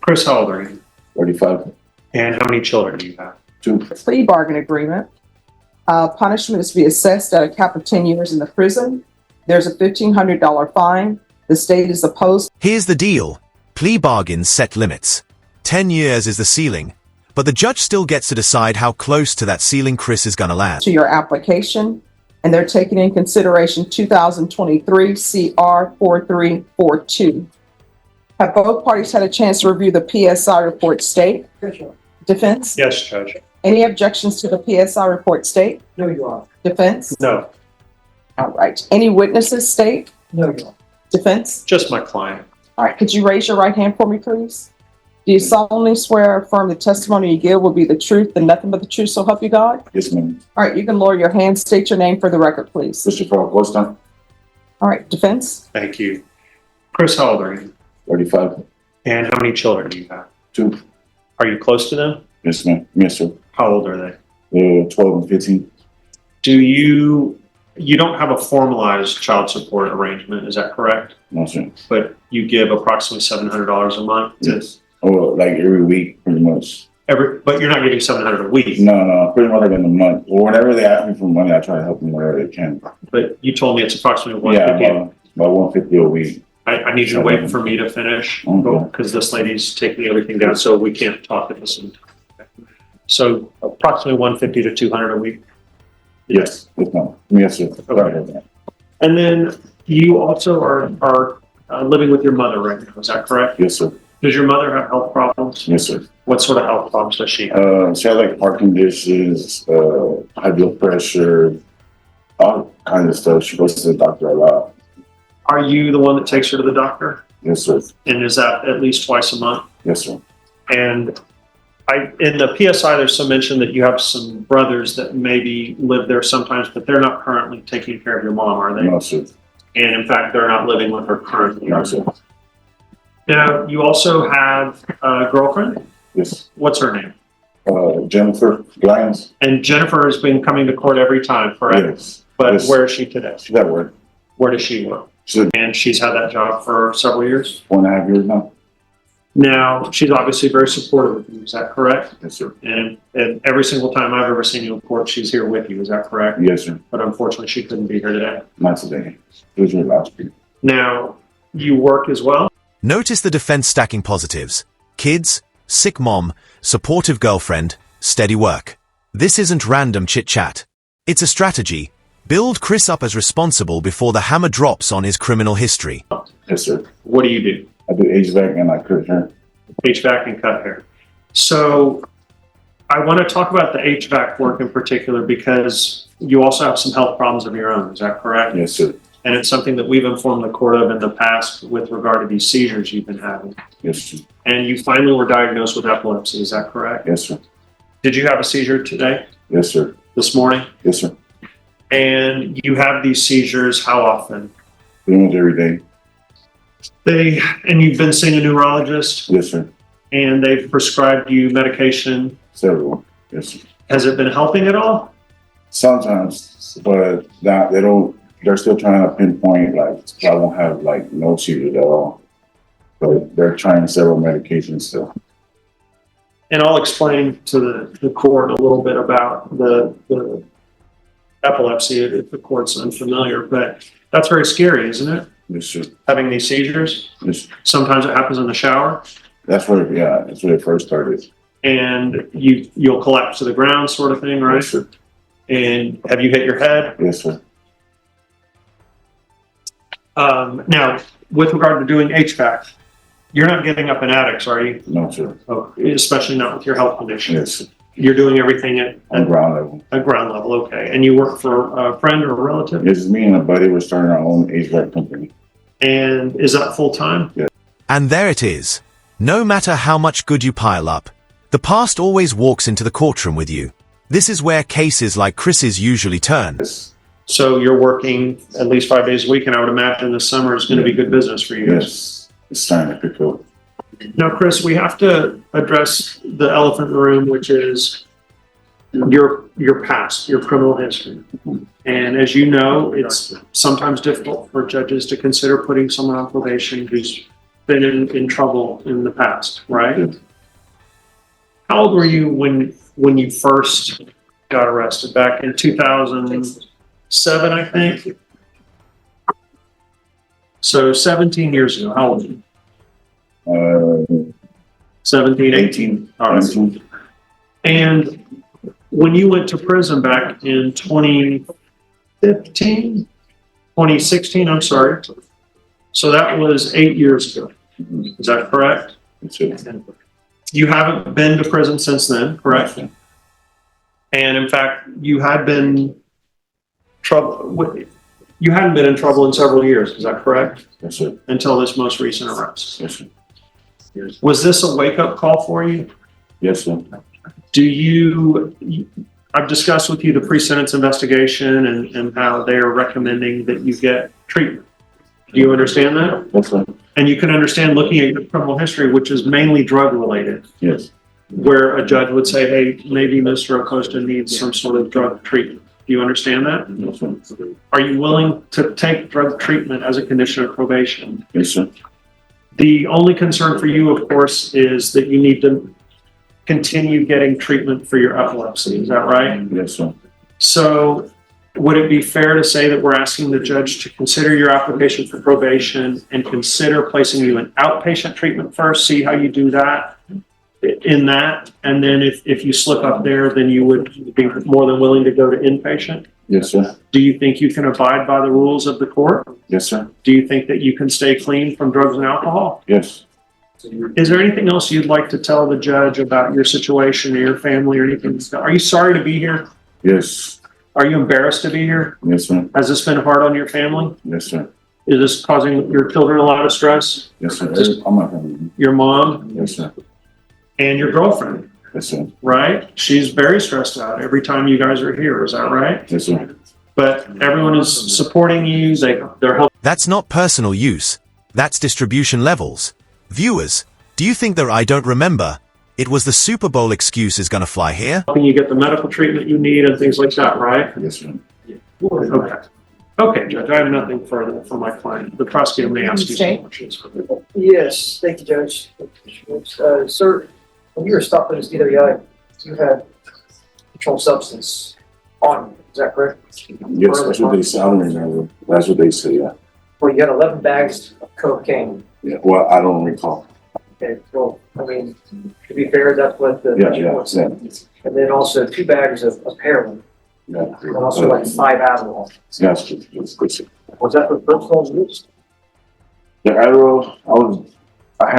Chris, how old are you? 35. And how many children do you have? 2. Plea bargain agreement. Punishment is to be assessed at a cap of 10 years in the prison. There's a $1,500 fine. The state is opposed. Here's the deal. Plea bargains set limits. 10 years is the ceiling, but the judge still gets to decide how close to that ceiling Chris is gonna land. To your application, and they're taking in consideration 2023 CR 4342. Have both parties had a chance to review the PSI report state? Defense? Yes, Judge. Any objections to the PSI report state? No, Your Honor. Defense? No, All right. Any witnesses state? No, Your Honor. Defense? just my client. All right. Could you raise your right hand for me, please? Do you solemnly swear or affirm the testimony you give will be the truth and nothing but the truth, so help you God? Yes, ma'am. All right. You can lower your hand. State your name for the record, please. Christopher Acosta, All right. Defense? Thank you. Chris, how old are you? 35. And how many children do you have? 2. Are you close to them? Yes, ma'am. Yes, sir. How old are they? 12 and 15. Do you don't have a formalized child support arrangement, is that correct? No, sir. But you give approximately $700 a month? Yes. Or like every week, pretty much. But you're not getting $700 a week. No, pretty much like in a month. Or whenever they ask me for money, I try to help them wherever they can. But you told me it's approximately Yeah, $150. about 150 a week. I need you to wait for me to finish Okay. because this lady's taking everything down, so we can't talk at the same time. So approximately 150 to 200 a week. Yes. Yes, ma'am. Yes, sir. Okay. And then you also are living with your mother right now, is that correct? Yes, sir. Does your mother have health problems? Yes, sir. What sort of health problems does she have? She has like heart conditions, high blood pressure, all kinds of stuff. She goes to the doctor a lot. Are you the one that takes her to the doctor? Yes, sir. And is that at least twice a month? Yes, sir. And in the PSI, there's some mention that you have some brothers that maybe live there sometimes, but they're not currently taking care of your mom, are they? No, sir. And in fact, they're not living with her currently. No, sir. Now, you also have a girlfriend. Yes. What's her name? Jennifer Lyons. And Jennifer has been coming to court every time, correct? Yes. But Yes. where is she today? She's at work. Where does she work? She's And she's had that job for several years. 4.5 years now. Now, she's obviously very supportive of you. Is that correct? Yes, sir. And every single time I've ever seen you in court, she's here with you. Is that correct? Yes, sir. But unfortunately, she couldn't be here today. Not today. It was your last week. Now, you work as well? Notice the defense stacking positives. Kids, sick mom, supportive girlfriend, steady work. This isn't random chit-chat. It's a strategy. Build Chris up as responsible before the hammer drops on his criminal history. Yes, sir. What do you do? I do HVAC and I cut hair. HVAC and cut hair. So I want to talk about the HVAC work in particular because you also have some health problems of your own. Is that correct? Yes, sir. And it's something that we've informed the court of in the past with regard to these seizures you've been having. Yes, sir. And you finally were diagnosed with epilepsy. Is that correct? Yes, sir. Did you have a seizure today, Yes, sir. this morning? Yes, sir. And you have these seizures how often? Pretty much every day. And you've been seeing a neurologist Yes, sir. and they've prescribed you medication. Several. Yes, sir. Has it been helping at all? Sometimes, but that they don't. They're still trying to pinpoint like I won't have like no seizures at all. But they're trying several medications still. And I'll explain to the court a little bit about the epilepsy if the court's unfamiliar, but that's very scary, isn't it? Yes, sir. Having these seizures. Yes. Sometimes it happens in the shower That's where it first started. and you'll collapse to the ground sort of thing, right? Yes, sir. And have you hit your head? Yes, sir. Now, with regard to doing HVAC, you're not getting up in attics, are you? No, sir. Oh, especially not with your health condition. Yes, sir. You're doing everything at On ground level. ground level, okay. And you work for a friend or a relative? This is me and a buddy. We're starting our own HVAC company. And is that full time? And there it is. No matter how much good you pile up, the past always walks into the courtroom with you. This is where cases like Chris's usually turn. Yes. So you're working at least 5 days a week, and I would imagine the summer is going to be good business for you guys. Yes. It's starting to pick up. Now, Chris, we have to address the elephant in the room, which is your past, your criminal history. And as you know, it's sometimes difficult for judges to consider putting someone on probation who's been in trouble in the past, right? How old were you when you first got arrested? Back in 2007, I think? So 17 years ago, how old were you? 17, 18? All right. 18. And when you went to prison back in 2016, I'm sorry. So that was 8 years ago. Is that correct? That's it. You haven't been to prison since then, correct? And in fact, you hadn't been in trouble in several years, is that correct? That's it. Until this most recent arrest. Yes, sir. Was this a wake-up call for you? Yes, sir. I've discussed with you the pre-sentence investigation and how they are recommending that you get treatment. Do you understand that? Yes, sir. And you can understand looking at your criminal history, which is mainly drug-related, Yes. where a judge would say, hey, maybe Mr. Acosta needs some sort of drug treatment. Do you understand that? Yes, sir. Are you willing to take drug treatment as a condition of probation? Yes, sir. The only concern for you, of course, is that you need to continue getting treatment for your epilepsy. Is that right? Yes, sir. So would it be fair to say that we're asking the judge to consider your application for probation and consider placing you in outpatient treatment first, see how you do that in that, and then if you slip up there, then you would be more than willing to go to inpatient? Yes, sir. Do you think you can abide by the rules of the court? Yes, sir. Do you think that you can stay clean from drugs and alcohol? Yes. Is there anything else you'd like to tell the judge about your situation or your family or anything? Are you sorry to be here? Yes. Are you embarrassed to be here? Yes, sir. Has this been hard on your family? Yes, sir. Is this causing your children a lot of stress? Yes, sir. I'm not having. Your mom Yes, sir. and your girlfriend, Yes, sir. right? She's very stressed out every time you guys are here. Is that right? Yes, sir. But everyone is supporting you. They're helping. That's not personal use. That's distribution levels. Viewers, do you think that I don't remember? It was the Super Bowl excuse is gonna fly here? You get the medical treatment you need and things like that, right? Yes, sir. Okay. Okay, Judge, I have nothing further for my client. The prosecutor may ask you some questions. Yes, thank you, Judge. Sir, when you were stopped at this DWI, you had controlled substance on you, is that correct? Yes, that's what they say. I don't remember. That's what they say, yeah. Well, you had 11 bags of cocaine. Yeah. Well, I don't recall. Okay, well, I mean, to be fair, that's what the Yeah, report yeah, said. And then also 2 bags of heroin, Yeah. and also like 5 Adderall. That's good. Was that for personal use? The Adderall, I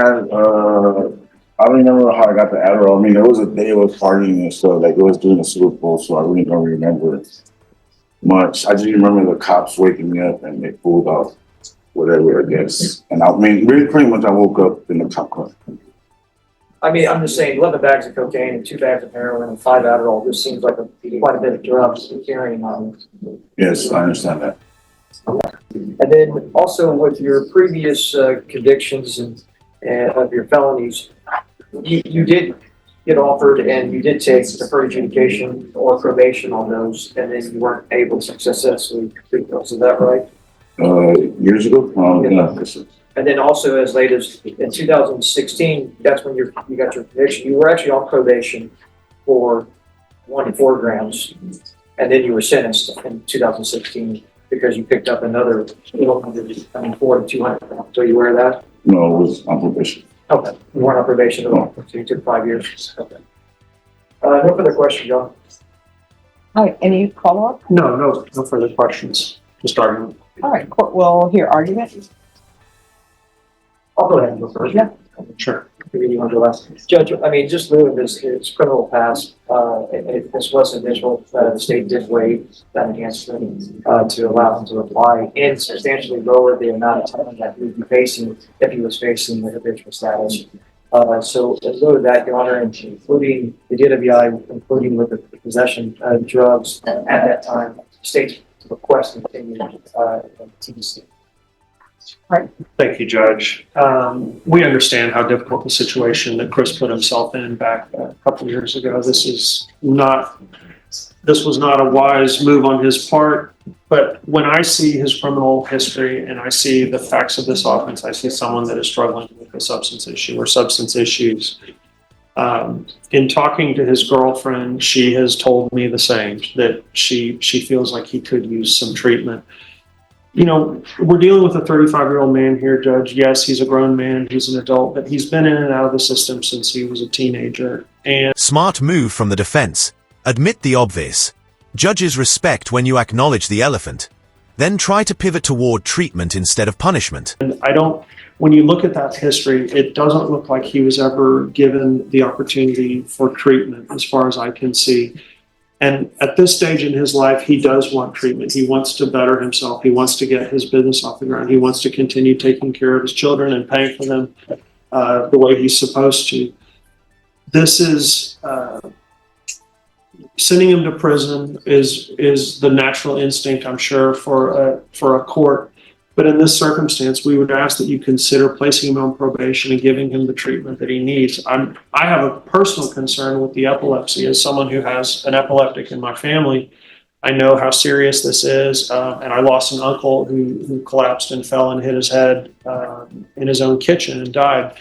don't remember how I got the Adderall. I mean, there was a day I was partying and stuff, like it was during the Super Bowl, so I really don't remember much. I just remember the cops waking me up and they pulled out whatever, I guess. And I mean, really pretty much I woke up in the cop car. I mean, I'm just saying 11 bags of cocaine and 2 bags of heroin and 5 Adderall, this seems like quite a bit of drugs you're carrying on. Yes, I understand that. And then also with your previous convictions and of your felonies, you did get offered and you did take deferred adjudication or probation on those, and then you weren't able to successfully complete those. Is that right? Years ago? Yeah. Yes, sir. And then also as late as in 2016, that's when you got your conviction. You were actually on probation for 1 to 4 grams, and then you were sentenced in 2016 because you picked up another 4 to 200 grams. So you aware of that? No, it was on probation. Okay, you weren't on probation at all, so you took 5 years. Okay. No further questions, John. All right, any follow-up? No further questions. Just argument. All right, court will hear argument. I'll go ahead and go first. Yeah. Sure. Maybe you want to go last. Judge, I mean, just moving this criminal past, this was initial, the state did waive that enhancement to allow him to apply and substantially lower the amount of time that he would be facing if he was facing the habitual status. So as though that, Your Honor, including the DWI, including with the possession of drugs at that time, state's request continued TBC. Thank you, Judge. We understand how difficult the situation that Chris put himself in back a couple of years ago. This was not a wise move on his part, But when I see his criminal history and I see the facts of this offense, I see someone that is struggling with a substance issue or substance issues. In talking to his girlfriend, she has told me the same, that she feels like he could use some treatment. You know, we're dealing with a 35-year-old man here, Judge. Yes, he's a grown man, he's an adult, but he's been in and out of the system since he was a teenager. And Smart move from the defense. Admit the obvious. Judges respect when you acknowledge the elephant. Then try to pivot toward treatment instead of punishment. when you look at that history, it doesn't look like he was ever given the opportunity for treatment, as far as I can see. And at this stage in his life, he does want treatment. He wants to better himself. He wants to get his business off the ground. He wants to continue taking care of his children and paying for them the way he's supposed to. This is sending him to prison is the natural instinct, I'm sure, for a court. But in this circumstance, we would ask that you consider placing him on probation and giving him the treatment that he needs. I have a personal concern with the epilepsy. As someone who has an epileptic in my family, I know how serious this is. And I lost an uncle who collapsed and fell and hit his head in his own kitchen and died.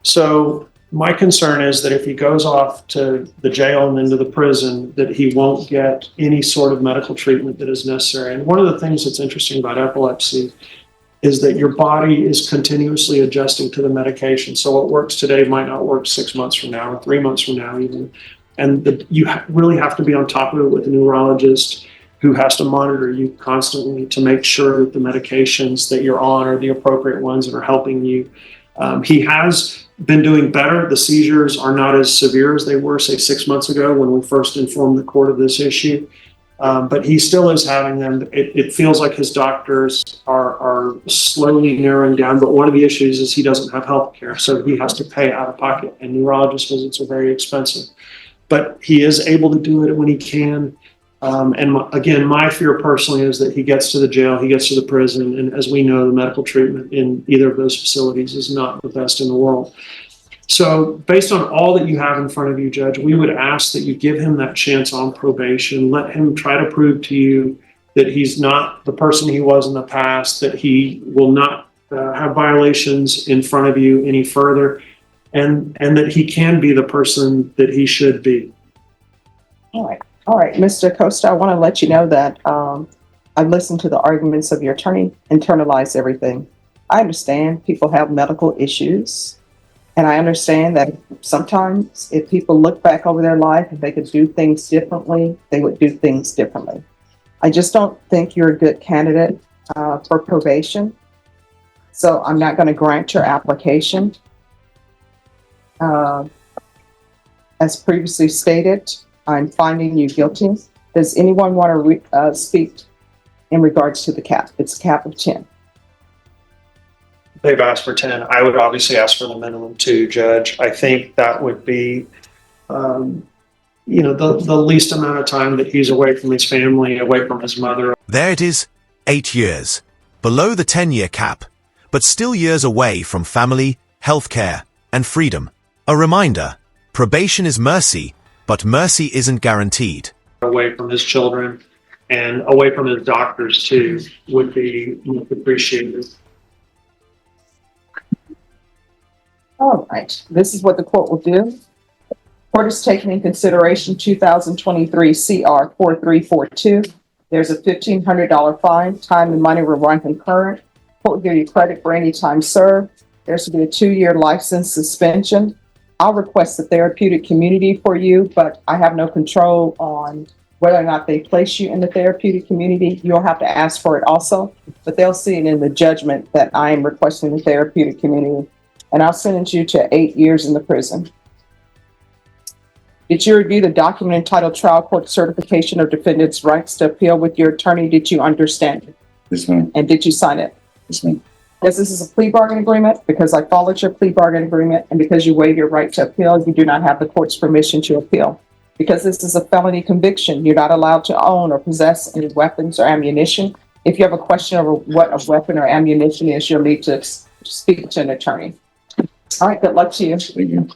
So my concern is that if he goes off to the jail and into the prison, that he won't get any sort of medical treatment that is necessary. And one of the things that's interesting about epilepsy is that your body is continuously adjusting to the medication. So what works today might not work 6 months from now or 3 months from now even. And you really have to be on top of it with a neurologist who has to monitor you constantly to make sure that the medications that you're on are the appropriate ones that are helping you. He has been doing better. The seizures are not as severe as they were, say, 6 months ago when we first informed the court of this issue. But he still is having them. It feels like his doctors are slowly narrowing down. But one of the issues is he doesn't have health care, so he has to pay out of pocket. And neurologist visits are very expensive. But he is able to do it when he can. Again, my fear personally is that he gets to the jail, he gets to the prison, and as we know, the medical treatment in either of those facilities is not the best in the world. So based on all that you have in front of you, Judge, we would ask that you give him that chance on probation. Let him try to prove to you that he's not the person he was in the past, that he will not have violations in front of you any further, and that he can be the person that he should be. All right, Mr. Costa, I want to let you know that I've listened to the arguments of your attorney, internalized everything. I understand people have medical issues, and I understand that sometimes if people look back over their life and they could do things differently, they would do things differently. I just don't think you're a good candidate for probation, so I'm not going to grant your application. As previously stated, I'm finding you guilty. Does anyone want to speak in regards to the cap? It's a cap of 10. They've asked for 10. I would obviously ask for the minimum 2, Judge. I think that would be, the least amount of time that he's away from his family, away from his mother. There it is, 8 years. Below the 10-year cap, but still years away from family, healthcare, and freedom. A reminder, probation is mercy, but mercy isn't guaranteed. Away from his children and away from his doctors too would be much appreciated. All right, this is what the court will do. Court is taking in consideration 2023 CR 4342. There's a $1,500 fine. Time and money will run concurrent. Court will give you credit for any time served. There's to be a 2-year license suspension. I'll request a therapeutic community for you, but I have no control on whether or not they place you in the therapeutic community. You'll have to ask for it also, but they'll see it in the judgment that I am requesting the therapeutic community, and I'll sentence you to 8 years in the prison. Did you review the document entitled Trial Court Certification of Defendant's Rights to Appeal with your attorney? Did you understand it? Yes, ma'am. And did you sign it? Yes, ma'am. Because this is a plea bargain agreement, because I followed your plea bargain agreement, and because you waive your right to appeal, you do not have the court's permission to appeal. Because this is a felony conviction, you're not allowed to own or possess any weapons or ammunition. If you have a question over what a weapon or ammunition is, you'll need to speak to an attorney. All right, good luck to you. Thank you.